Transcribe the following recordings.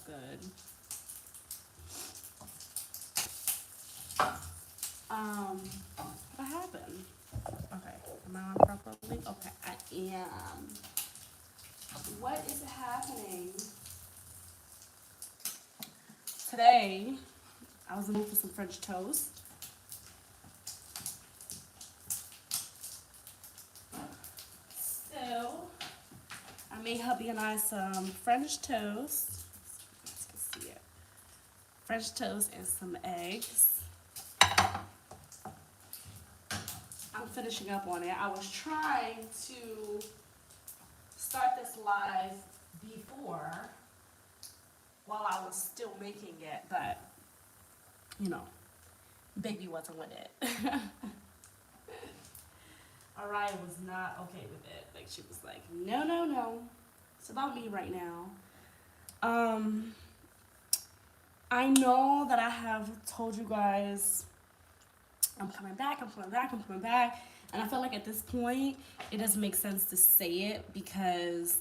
good. What happened? Okay, am I on properly? Okay, I am. What is happening? Today, I was in the mood for some French toast. So, I made hubby and I some French toast. Let's see it. French toast and some eggs. I'm finishing up on it. I was trying to start this live before while I was still making it, but you know, baby wasn't with it. Araya was not okay with it. Like she was like, no, no, no. It's about me right now. I know that I have told you guys I'm coming back, I'm coming back, I'm coming back. And I feel like at this point, it doesn't make sense to say it because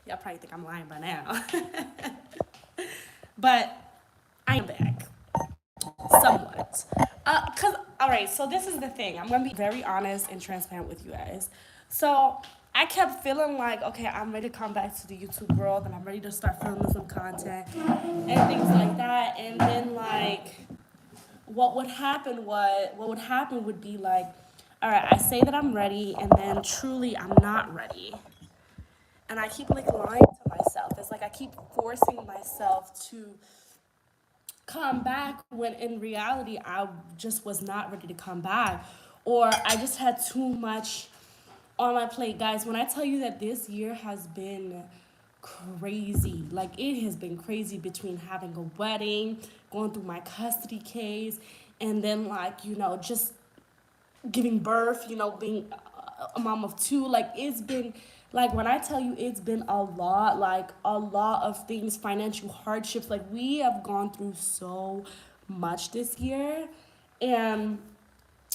y'all probably think I'm lying by now. But I am back. Somewhat. All right, so this is the thing. I'm going to be very honest and transparent with you guys. So I kept feeling like, okay, I'm ready to come back to the YouTube world and I'm ready to start filming some content and things like that. And then like, what would happen would be like, all right, I say that I'm ready and then truly I'm not ready. And I keep like lying to myself. It's like I keep forcing myself to come back when in reality I just was not ready to come back, or I just had too much on my plate. Guys, when I tell you that this year has been crazy, like it has been crazy, between having a wedding, going through my custody case, and then like, you know, just giving birth, you know, being a mom of two. Like it's been, like when I tell you it's been a lot, like a lot of things, financial hardships. Like we have gone through so much this year. And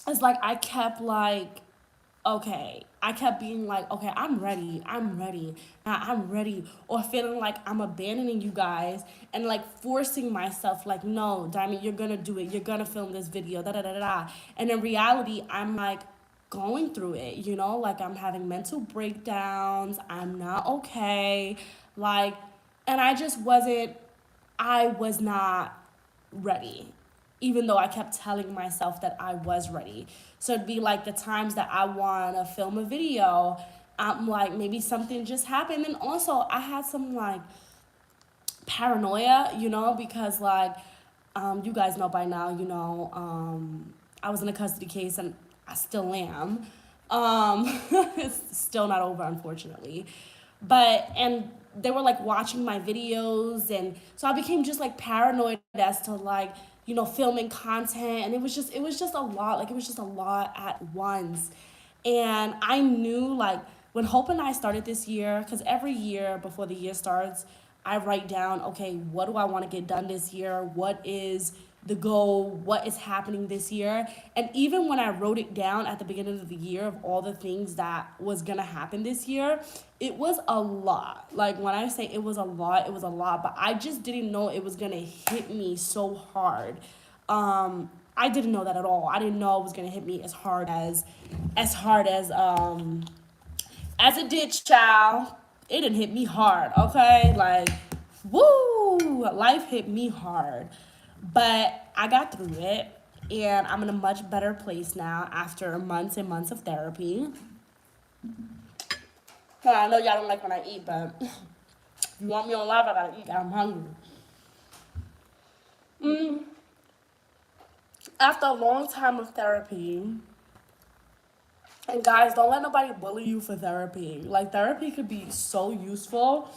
it's like I kept like, okay, I kept being like, okay, I'm ready, I'm ready, or feeling like I'm abandoning you guys and like forcing myself, like, no, Diamond, you're gonna do it, you're gonna film this video, da da da da. And in reality, I'm like going through it, you know, like I'm having mental breakdowns, I'm not okay, like, and I was not ready, even though I kept telling myself that I was ready. So it'd be like the times that I want to film a video, I'm like, maybe something just happened. And also, I had some like paranoia, you know, because like, you guys know by now, you know, I was in a custody case and I still am. It's still not over, unfortunately. And they were like watching my videos, and so I became just like paranoid as to like, you know, filming content, and it was just a lot. Like it was just a lot at once. And I knew like when Hope and I started this year, because every year before the year starts, I write down, okay, what do I want to get done this year? What is the goal? What is happening this year? And even when I wrote it down at the beginning of the year of all the things that was going to happen this year, it was a lot. Like when I say it was a lot, it was a lot, but I just didn't know it was going to hit me so hard. I didn't know that at all. I didn't know it was going to hit me as hard as it did, child. It didn't hit me hard, okay? Like, woo, life hit me hard. But I got through it, and I'm in a much better place now after months and months of therapy. I know y'all don't like when I eat, but if you want me on live, I gotta eat. I'm hungry. After a long time of therapy, and guys, don't let nobody bully you for therapy. Like, therapy could be so useful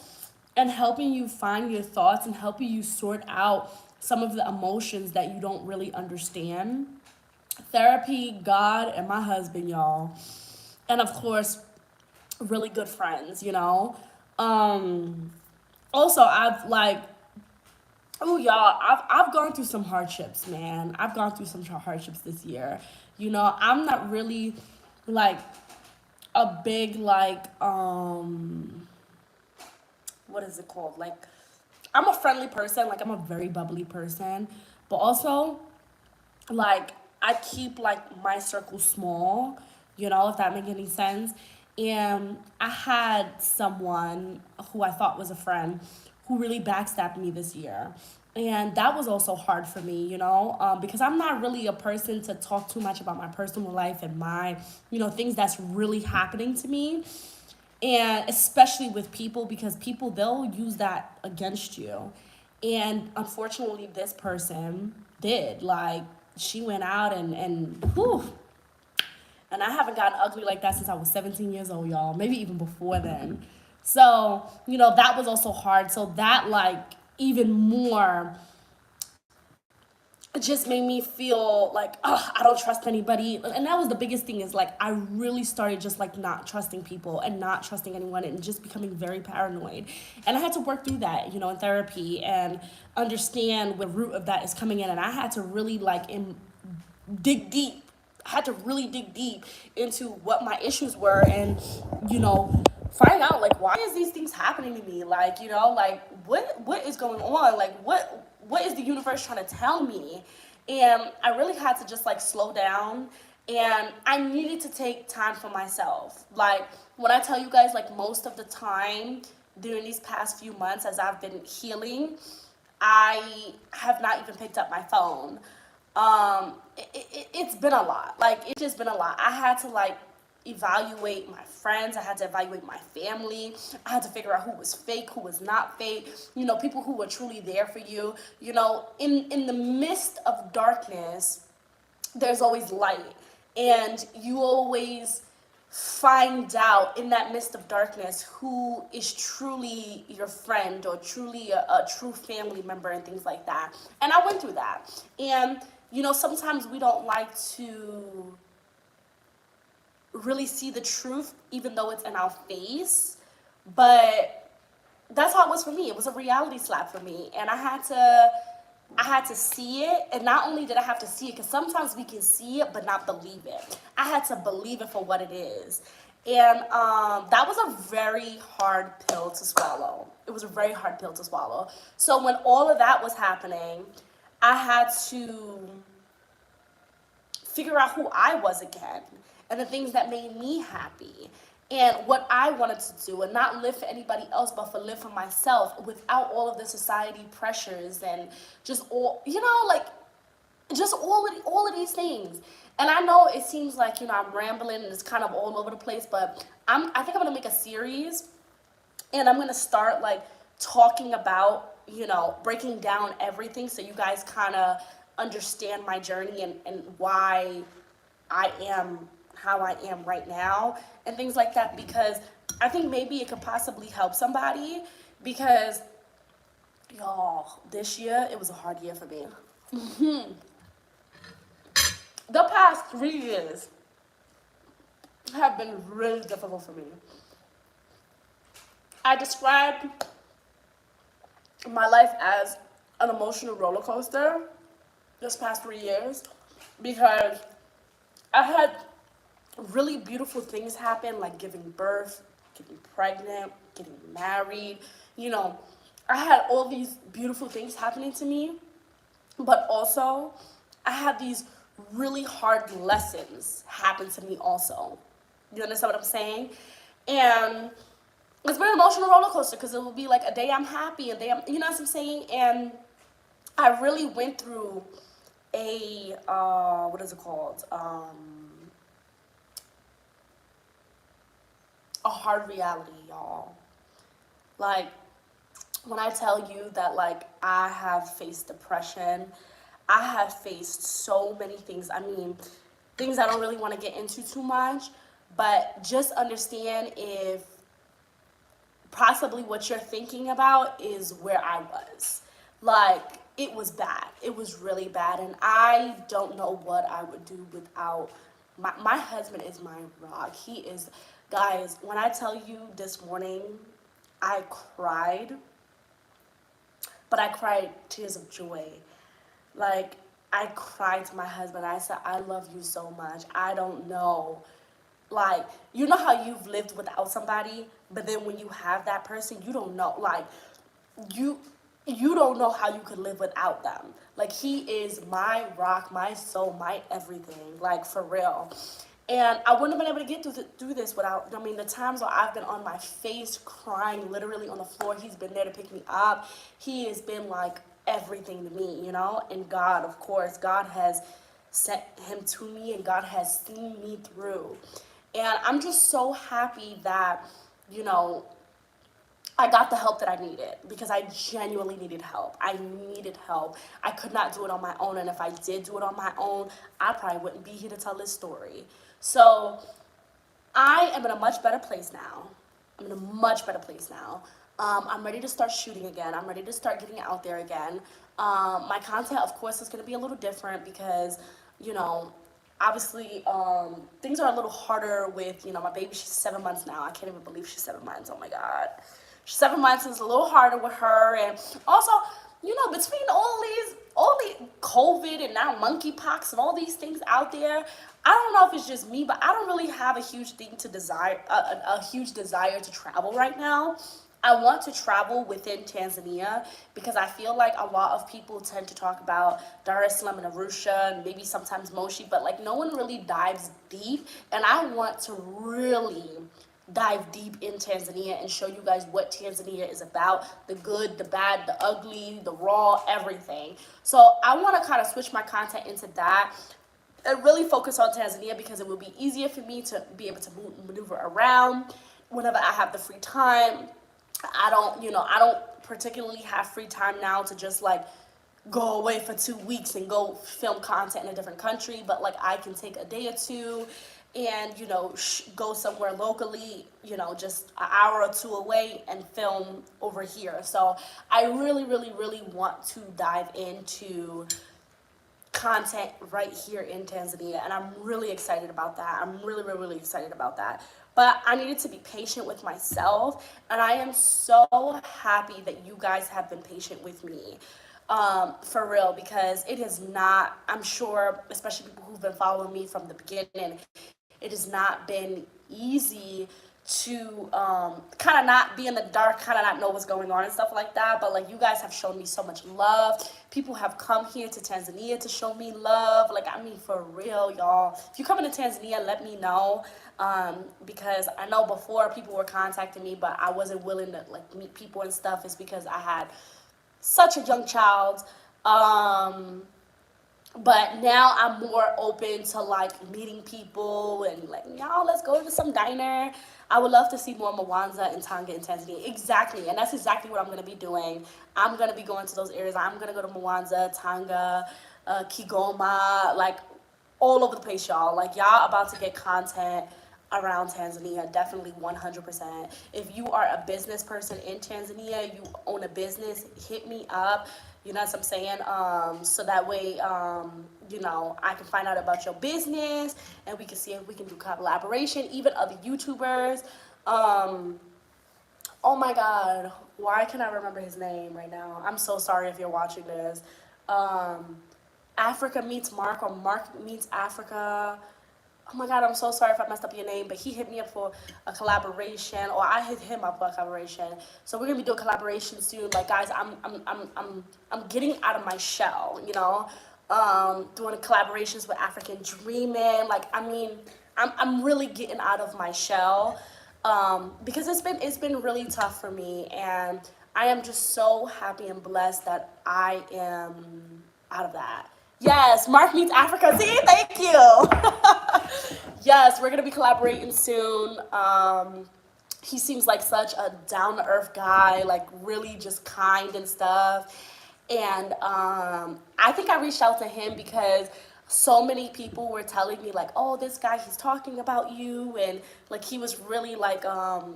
and helping you find your thoughts and helping you sort out some of the emotions that you don't really understand. Therapy, God, and my husband, y'all. And of course, really good friends, you know. Also, I've like, oh y'all, I've gone through some hardships, man. I've gone through some hardships this year. You know, I'm not really like a big like what is it called? Like, I'm a friendly person, like I'm a very bubbly person, but also like I keep like my circle small, if that makes any sense. And I had someone who I thought was a friend who really backstabbed me this year. And that was also hard for me, because I'm not really a person to talk too much about my personal life and my, things that's really happening to me. And especially with people, because people, they'll use that against you. And unfortunately, this person did. Like, she went out and whew, and I haven't gotten ugly like that since I was 17 years old, y'all. Maybe even before then. So, that was also hard. So that, like, even more just made me feel like, oh, I don't trust anybody. And that was the biggest thing, is like I really started just like not trusting people and not trusting anyone and just becoming very paranoid. And I had to work through that, in therapy, and understand where the root of that is coming in. And I had to really dig deep. I had to really dig deep into what my issues were, and find out like, why is these things happening to me? Like, like what is going on? Like, what is the universe trying to tell me? And I really had to just like slow down, and I needed to take time for myself. Like, when I tell you guys, like, most of the time during these past few months as I've been healing, I have not even picked up my phone. It's been a lot. Like, it's just been a lot. I had to like evaluate my friends. I had to evaluate my family. I had to figure out who was fake, who was not fake. People who were truly there for you. In the midst of darkness, there's always light, and you always find out in that midst of darkness who is truly your friend, or truly a true family member, and things like that. And I went through that. And sometimes we don't like to really see the truth, even though it's in our face. But that's how it was for me. It was a reality slap for me, and I had to see it. And not only did I have to see it, because sometimes we can see it but not believe it. I had to believe it for what it is. And that was a very hard pill to swallow. It was a very hard pill to swallow. So when all of that was happening, I had to figure out who I was again, and the things that made me happy, and what I wanted to do, and not live for anybody else but for live for myself, without all of the society pressures and just all, like, just all of these things. And I know it seems like, I'm rambling and it's kind of all over the place, but I think I'm gonna make a series, and I'm gonna start like talking about, breaking down everything, so you guys kind of understand my journey, and why I am how I am right now, and things like that, because I think maybe it could possibly help somebody. Because, y'all, this year, it was a hard year for me. The past 3 years have been really difficult for me. I described my life as an emotional roller coaster this past 3 years, because I had really beautiful things happen, like giving birth, getting pregnant, getting married. I had all these beautiful things happening to me, but also I had these really hard lessons happen to me also. You understand what I'm saying? And it's been an emotional roller coaster, because it will be like a day I'm happy, a day I'm, what I'm saying? And I really went through a, what is it called? A hard reality, y'all. Like, when I tell you that, like, I have faced depression, I have faced so many things. I mean, things I don't really want to get into too much, but just understand, if possibly what you're thinking about is where I was. Like, it was bad. It was really bad. And I don't know what I would do without my husband is my rock. He is, guys, when I tell you this morning, I cried, but I cried tears of joy. Like, I cried to my husband. I said, I love you so much. I don't know Like, you know how you've lived without somebody, but then when you have that person, you don't know. Like, you you don't know how you could live without them. Like, he is my rock, my soul, my everything. Like, for real. And I wouldn't have been able to get through this without. I mean, the times where I've been on my face crying, literally on the floor, he's been there to pick me up. He has been like everything to me, you know. And God, of course, God has sent him to me, and God has seen me through. And I'm just so happy that, you know, I got the help that I needed, because I genuinely needed help. I needed help. I could not do it on my own. And if I did do it on my own, I probably wouldn't be here to tell this story. So I am in a much better place now. I'm in a much better place now. I'm ready to start shooting again. I'm ready to start getting out there again. My content, of course, is going to be a little different because, you know, obviously, things are a little harder with, you know, my baby. She's 7 months now. I can't even believe she's 7 months. Oh my God. 7 months is a little harder with her. And also, you know, between all the COVID and now monkeypox and all these things out there, I don't know if it's just me, but I don't really have a huge thing to desire, a huge desire to travel right now. I want to travel within Tanzania because I feel like a lot of people tend to talk about Dar es Salaam and Arusha and maybe sometimes Moshi, but like no one really dives deep. And I want to really dive deep in Tanzania and show you guys what Tanzania is about, the good, the bad, the ugly, the raw, everything. So I want to kind of switch my content into that and really focus on Tanzania because it will be easier for me to be able to maneuver around whenever I have the free time. I don't particularly have free time now to just like go away for 2 weeks and go film content in a different country, but like I can take a day or two and, you know, go somewhere locally, you know, just an hour or two away and film over here. So I really, really, really want to dive into content right here in Tanzania, and I'm really excited about that. I'm really, really, really excited about that. But I needed to be patient with myself, and I am so happy that you guys have been patient with me. For real, because it is not, I'm sure, especially people who've been following me from the beginning, it has not been easy to kind of not be in the dark, kind of not know what's going on and stuff like that. But like you guys have shown me so much love. People have come here to Tanzania to show me love. Like, I mean, for real, y'all. If you're coming to Tanzania, let me know. Because I know before people were contacting me, but I wasn't willing to like meet people and stuff. It's because I had such a young child. But now I'm more open to like meeting people and like, y'all, let's go to some diner. I would love to see more Mwanza and Tanga in Tanzania. Exactly. And that's exactly what I'm going to be doing. I'm going to be going to those areas. I'm going to go to Mwanza, Tanga, Kigoma, like all over the place, y'all. Like, y'all about to get content around Tanzania, definitely 100%. If you are a business person in Tanzania, you own a business, hit me up. You know what I'm saying? So that way, you know, I can find out about your business and we can see if we can do collaboration, even other YouTubers. Oh my God, why can't I remember his name right now? I'm so sorry if you're watching this. Africa Meets Mark or Mark Meets Africa. Oh my God, I'm so sorry if I messed up your name, but he hit me up for a collaboration, or I hit him up for a collaboration. So we're gonna be doing collaboration soon. Like, guys, I'm getting out of my shell, you know, doing collaborations with African Dreaming. Like, I mean, I'm really getting out of my shell, because it's been really tough for me, and I am just so happy and blessed that I am out of that. Yes, Mark Meets Africa. See, thank you. Yes, we're gonna be collaborating soon. He seems like such a down to earth guy, like really just kind and stuff. And I think I reached out to him because so many people were telling me like, oh, this guy, he's talking about you, and like he was really like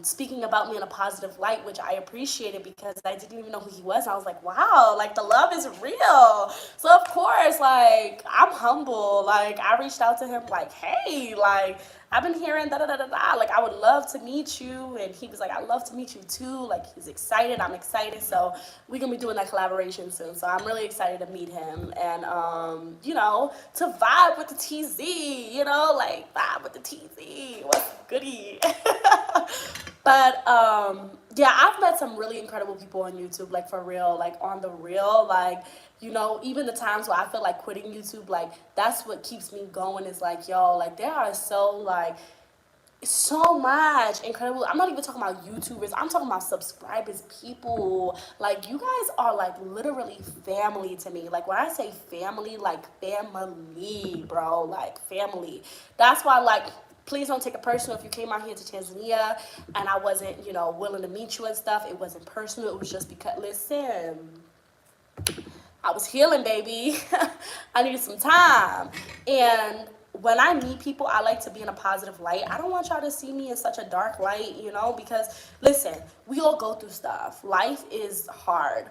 speaking about me in a positive light, which I appreciated because I didn't even know who he was. I was like, wow, like the love is real. So of course, like I'm humble. Like I reached out to him like, hey, like I've been hearing da da da da da. Like, I would love to meet you. And he was like, I'd love to meet you too. Like, he's excited. I'm excited. So we're gonna be doing that collaboration soon. So I'm really excited to meet him and you know, to vibe with the TZ. You know, like vibe with the TZ. What's goody? But yeah, I've met some really incredible people on YouTube, like for real, like on the real, like, you know, even the times where I feel like quitting YouTube, like that's what keeps me going is like, yo, like there are so much incredible. I'm not even talking about YouTubers. I'm talking about subscribers, people. Like you guys are like literally family to me. Like when I say family, like family, bro, like family. That's why like please don't take it personal if you came out here to Tanzania and I wasn't, you know, willing to meet you and stuff. It wasn't personal. It was just because listen, I was healing, baby. I needed some time. And when I meet people, I like to be in a positive light. I don't want y'all to see me in such a dark light, you know, because listen, we all go through stuff. Life is hard.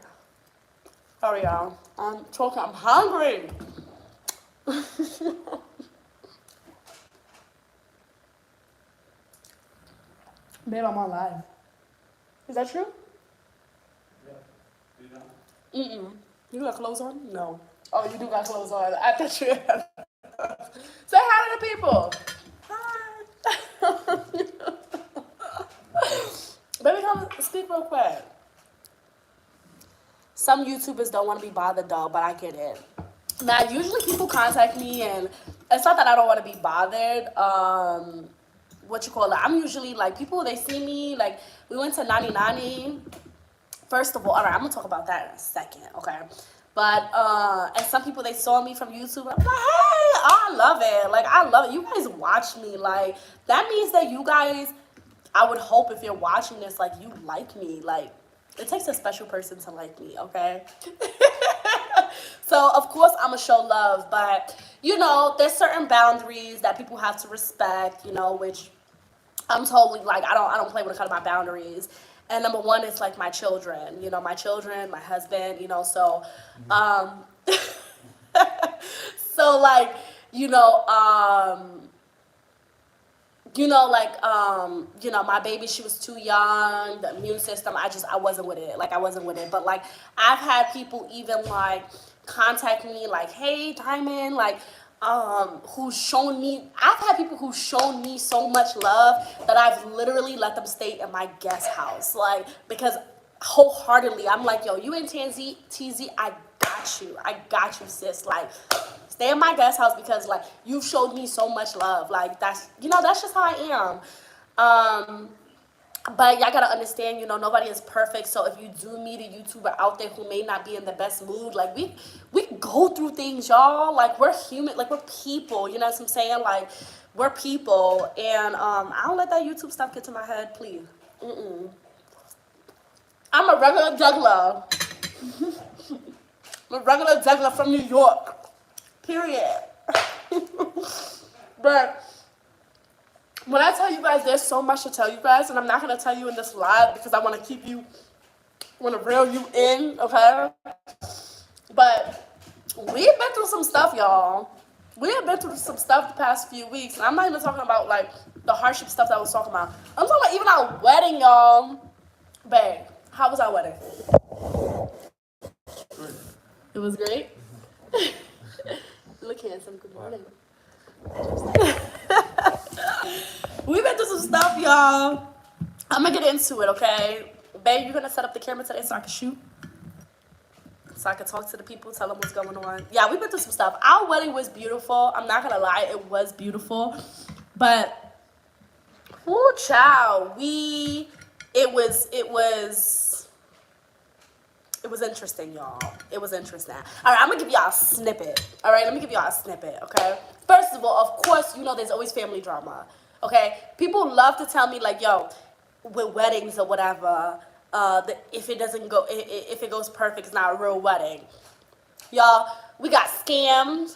Sorry, y'all. I'm talking, I'm hungry. Babe, I'm on live. Is that true? Mm-mm. You got clothes on? No. Oh, you do got clothes on. I thought you had. Say hi to the people. Hi. Baby, come speak real quick. Some YouTubers don't want to be bothered though, but I get it. Now, usually people contact me and it's not that I don't want to be bothered. What you call it? I'm usually like people, they see me, like we went to 99. First of all right, I'm gonna talk about that in a second, okay? But and some people they saw me from YouTube. And I'm like, hey, I love it. Like I love it. You guys watch me. Like that means that you guys. I would hope if you're watching this, like you like me. Like it takes a special person to like me, okay? So of course I'm gonna show love, but you know there's certain boundaries that people have to respect. You know, which I'm totally like I don't play when it comes to my boundaries. And number one is like my children, you know, my children, my husband, you know, so so like, you know, you know, my baby, she was too young, the immune system, I wasn't with it. Like I wasn't with it. But like I've had people even like contact me like, hey Diamond, like who's shown me I've had people who've shown me so much love that I've literally let them stay in my guest house. Like because wholeheartedly I'm like, yo, you in TZ, I got you, sis. Like stay in my guest house because like you've showed me so much love. Like that's you know, that's just how I am. But y'all gotta understand, you know, nobody is perfect. So if you do meet a YouTuber out there who may not be in the best mood, like we go through things, y'all. Like we're human, like we're people. You know what I'm saying? Like we're people, and I don't let that YouTube stuff get to my head, please. Mm-mm. I'm a regular juggler. I'm a regular juggler from New York. Period. But when I tell you guys, there's so much to tell you guys, and I'm not going to tell you in this live because I want to keep you, I want to reel you in, okay? But we've been through some stuff, y'all. We have been through some stuff the past few weeks, and I'm not even talking about, like, the hardship stuff that I was talking about. I'm talking about even our wedding, y'all. Babe, how was our wedding? Great. It was great? Look handsome, good morning. We've been through some stuff, y'all. I'm gonna get into it, okay? Babe, you're gonna set up the camera today so I can shoot? So I can talk to the people, tell them what's going on. Yeah, we've been through some stuff. Our wedding was beautiful. I'm not gonna lie, it was beautiful. But, whoo, child, it was interesting, y'all. It was interesting. All right, I'm gonna give y'all a snippet. All right, let me give y'all a snippet, okay? First of all, of course, you know there's always family drama, okay? People love to tell me, like, yo, with weddings or whatever, if it goes perfect, it's not a real wedding. Y'all, we got scammed.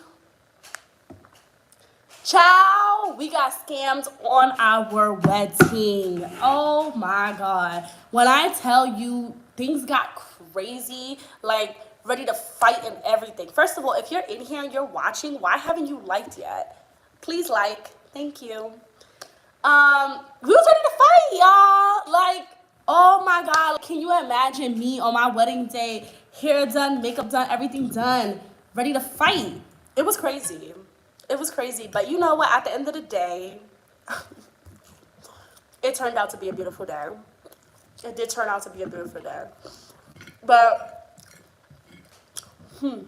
Child, we got scammed on our wedding. Oh my God. When I tell you things got crazy, like ready to fight and everything. First of all, if you're in here and you're watching, why haven't you liked yet? Please like. Thank you. We was ready to fight, y'all. Like, oh my God, can you imagine me on my wedding day, hair done, makeup done, everything done, ready to fight? It was crazy. It was crazy. But you know what? At the end of the day, it turned out to be a beautiful day. It did turn out to be a beautiful day. But, I'm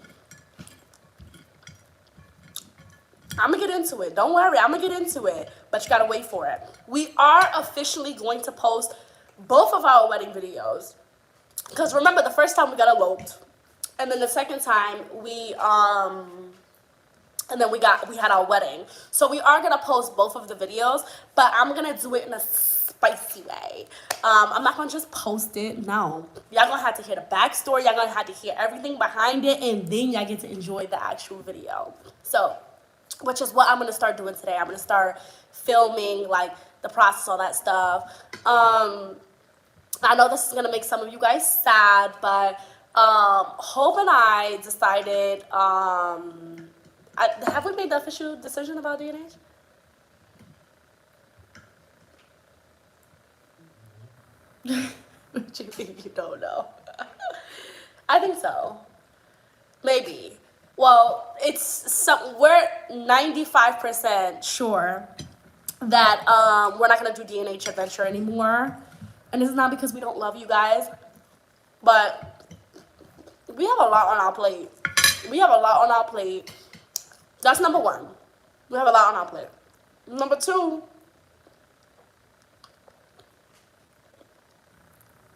gonna get into it. Don't worry, I'm gonna get into it. But you gotta wait for it. We are officially going to post both of our wedding videos. Because remember, the first time we got eloped. And then the second time and then we had our wedding. So we are gonna post both of the videos, but I'm gonna do it in a spicy way. I'm not gonna just post it. No, y'all gonna have to hear the backstory. Y'all gonna have to hear everything behind it, and then y'all get to enjoy the actual video. So, which is what I'm gonna start doing today. I'm gonna start filming like the process, all that stuff. I know this is gonna make some of you guys sad, but Hope and I decided. Have we made the official decision about DNH? What you think you don't know? I think so. Maybe. Well, we're 95% sure that we're not gonna do DNH Adventure anymore, and it's not because we don't love you guys, but we have a lot on our plate. We have a lot on our plate. That's number one. We have a lot on our plate. Number two,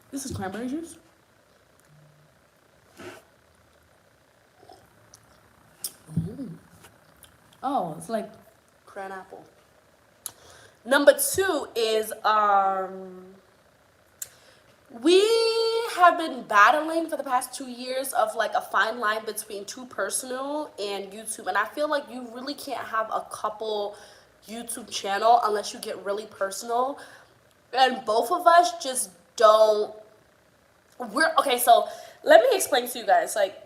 this is cranberry juice. Oh, it's like cran apple. Number two is we have been battling for the past 2 years of like a fine line between too personal and YouTube, and I feel like you really can't have a couple YouTube channel unless you get really personal, and both of us just don't. Okay, so let me explain to you guys, like,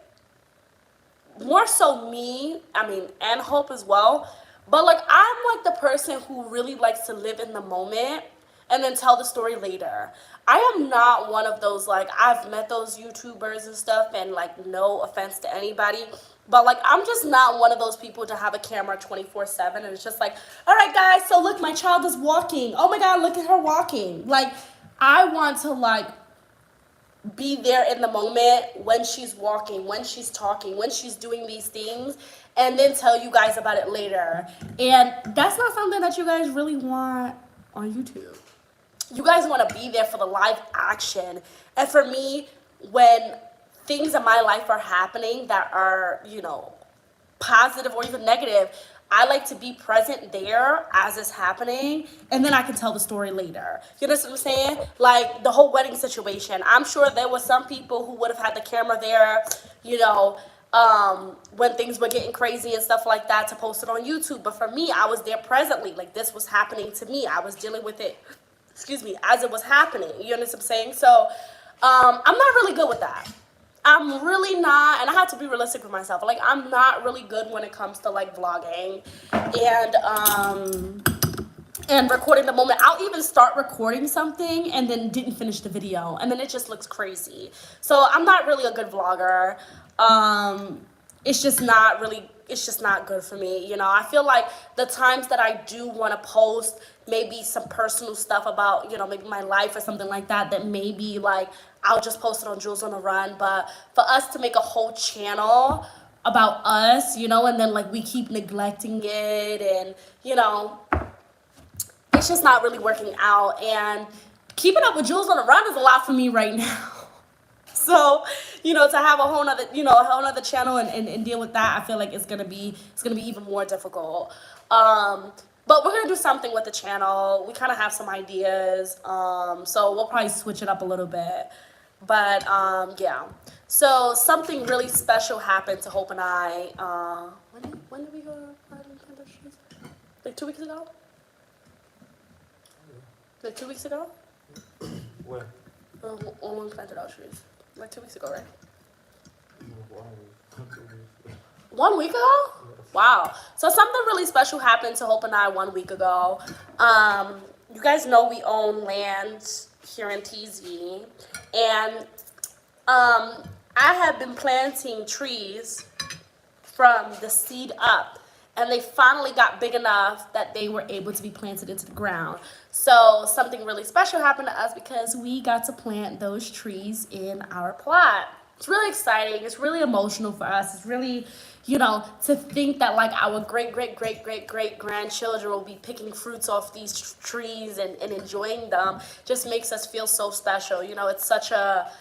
more so me, and Hope as well, but like I'm like the person who really likes to live in the moment and then tell the story later. I am not one of those, like, I've met those YouTubers and stuff, and like, no offense to anybody, but like I'm just not one of those people to have a camera 24/7 and it's just like, all right guys, so look, my child is walking, oh my God, look at her walking. Like, I want to like be there in the moment when she's walking, when she's talking, when she's doing these things, and then tell you guys about it later. And that's not something that you guys really want on YouTube. You guys want to be there for the live action. And for me, when things in my life are happening that are, positive or even negative, I like to be present there as it's happening, and then I can tell the story later. You know what I'm saying? Like the whole wedding situation. I'm sure there were some people who would have had the camera there, when things were getting crazy and stuff like that, to post it on YouTube. But for me, I was there presently. Like, this was happening to me. I was dealing with it, as it was happening. You understand what I'm saying? So I'm not really good with that. I'm really not, and I have to be realistic with myself. Like, I'm not really good when it comes to like vlogging and recording the moment. I'll even start recording something and then didn't finish the video, and then it just looks crazy. So I'm not really a good vlogger. It's just not good for me. I feel like the times that I do want to post maybe some personal stuff about, maybe my life or something like that, that maybe like I'll just post it on Jules on the Run. But for us to make a whole channel about us, and then like we keep neglecting it, and it's just not really working out. And keeping up with Jules on the Run is a lot for me right now. So, to have a whole nother channel and deal with that, I feel like it's gonna be even more difficult. But we're gonna do something with the channel. We kind of have some ideas. So we'll probably switch it up a little bit. But yeah. So something really special happened to Hope and I. When did we go to Nintendo Shoes? Like 2 weeks ago? Like 2 weeks ago? Where? On planted out trees. Like 2 weeks ago, right? 1 week ago? Wow. So something really special happened to Hope and I 1 week ago. You guys know we own land here in TZ, and I have been planting trees from the seed up, and they finally got big enough that they were able to be planted into the ground. So something really special happened to us because we got to plant those trees in our plot. It's really exciting. It's really emotional for us. It's really, to think that like our great grandchildren will be picking fruits off these trees and enjoying them just makes us feel so special. It's such a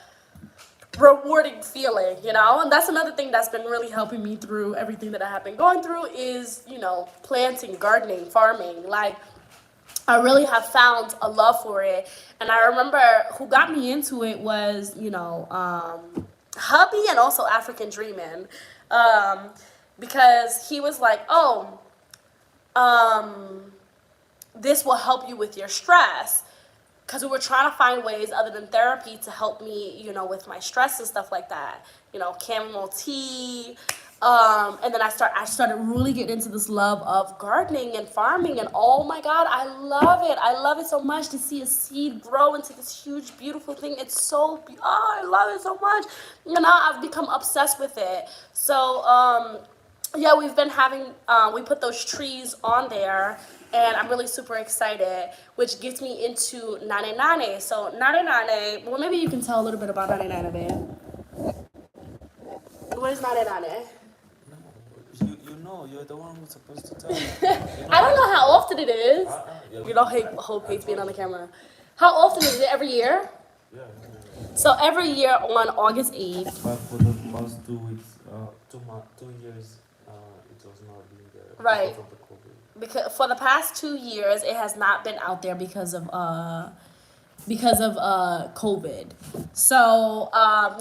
rewarding feeling, and that's another thing that's been really helping me through everything that I have been going through is, planting, gardening, farming. Like, I really have found a love for it. And I remember who got me into it was, hubby and also African Dreamin', because he was like, oh, this will help you with your stress. Because we were trying to find ways other than therapy to help me, with my stress and stuff like that. Chamomile tea. And then I started really getting into this love of gardening and farming. And oh my God, I love it. I love it so much to see a seed grow into this huge, beautiful thing. It's so, I love it so much. I've become obsessed with it. So, yeah, we've been having, we put those trees on there, and I'm really super excited, which gets me into Nane Nane. So Nane Nane, well, maybe you can tell a little bit about Nane Nane, babe. What is Nane Nane? You're the one who's supposed to tell me. I don't know how often it is. Yeah. Hope hates being on the camera. How often is it? Every year? Yeah. So every year on August 8th. But for the past 2 weeks, 2 years, it was not being there. Right. Because of the COVID. Because for the past 2 years, it has not been out there because of COVID. So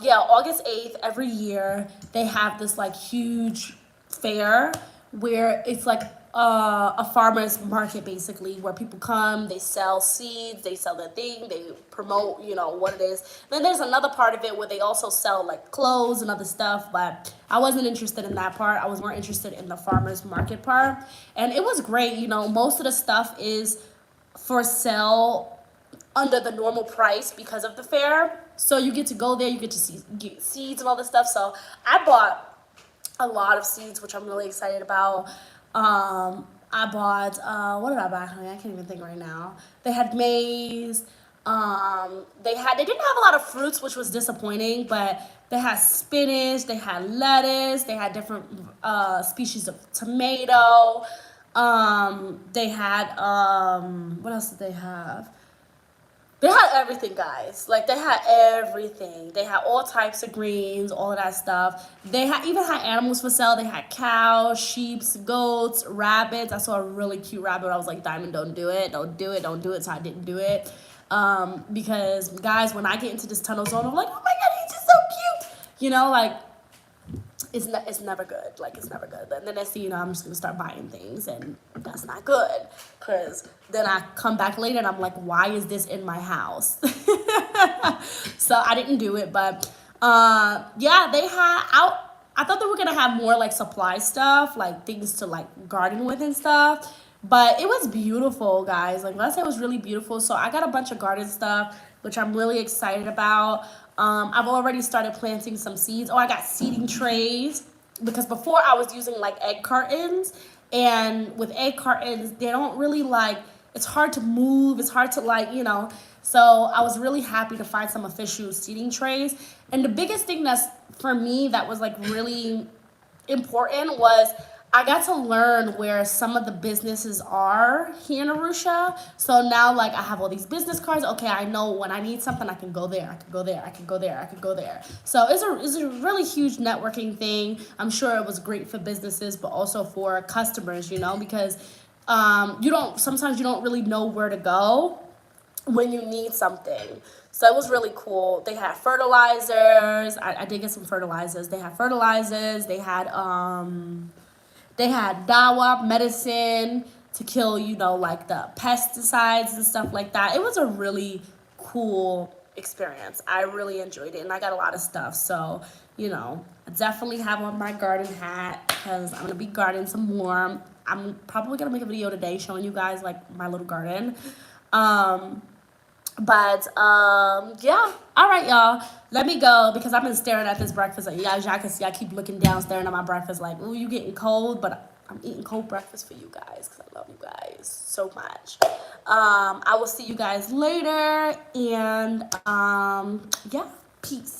yeah, August 8th every year they have this like huge fair where it's like a farmer's market basically, where people come, they sell seeds, they sell their thing, they promote what it is. Then there's another part of it where they also sell like clothes and other stuff, but I wasn't interested in that part. I was more interested in the farmer's market part, and it was great. Most of the stuff is for sale under the normal price because of the fair, so you get to go there, you get to get seeds and all this stuff. So I bought a lot of seeds, which I'm really excited about. I bought, what did I buy, honey? I can't even think right now. They had maize. They didn't have a lot of fruits, which was disappointing, but they had spinach, they had lettuce, they had different species of tomato. They had, what else did they have? They had everything, guys. Like, they had everything. They had all types of greens, all of that stuff. They even had animals for sale. They had cows, sheep, goats, rabbits. I saw a really cute rabbit. I was like, Diamond, don't do it. Don't do it. Don't do it. So I didn't do it. Because, guys, when I get into this tunnel zone, I'm like, oh, my God, he's just so cute. Like, it's never good. Like, it's never good. And then next thing you know, I'm just going to start buying things, and that's not good. Because then I come back later, and I'm like, why is this in my house? So I didn't do it. But, yeah, they had I thought they were going to have more, like, supply stuff, like, things to, like, garden with and stuff. But it was beautiful, guys. Like, last night was really beautiful. So I got a bunch of garden stuff, which I'm really excited about. I've already started planting some seeds. Oh, I got seeding trays, because before I was using like egg cartons, and with egg cartons, they don't really it's hard to move. It's hard to so I was really happy to find some official seeding trays. And the biggest thing for me that was like really important was I got to learn where some of the businesses are here in Arusha. So now, like, I have all these business cards. Okay, I know when I need something, I can go there. I can go there. I can go there. I can go there. So it's a really huge networking thing. I'm sure it was great for businesses, but also for customers, because sometimes you don't really know where to go when you need something. So it was really cool. They had fertilizers. I did get some fertilizers. They had fertilizers. They had dawa, medicine to kill, like the pesticides and stuff like that. It was a really cool experience. I really enjoyed it, and I got a lot of stuff. So, you know, I definitely have on my garden hat because I'm gonna be gardening some more. I'm probably gonna make a video today showing you guys like my little garden. Yeah. All right, y'all. Let me go because I've been staring at this breakfast. Like, y'all can see I keep looking down, staring at my breakfast. Like, ooh, you getting cold? But I'm eating cold breakfast for you guys because I love you guys so much. I will see you guys later, and yeah, peace.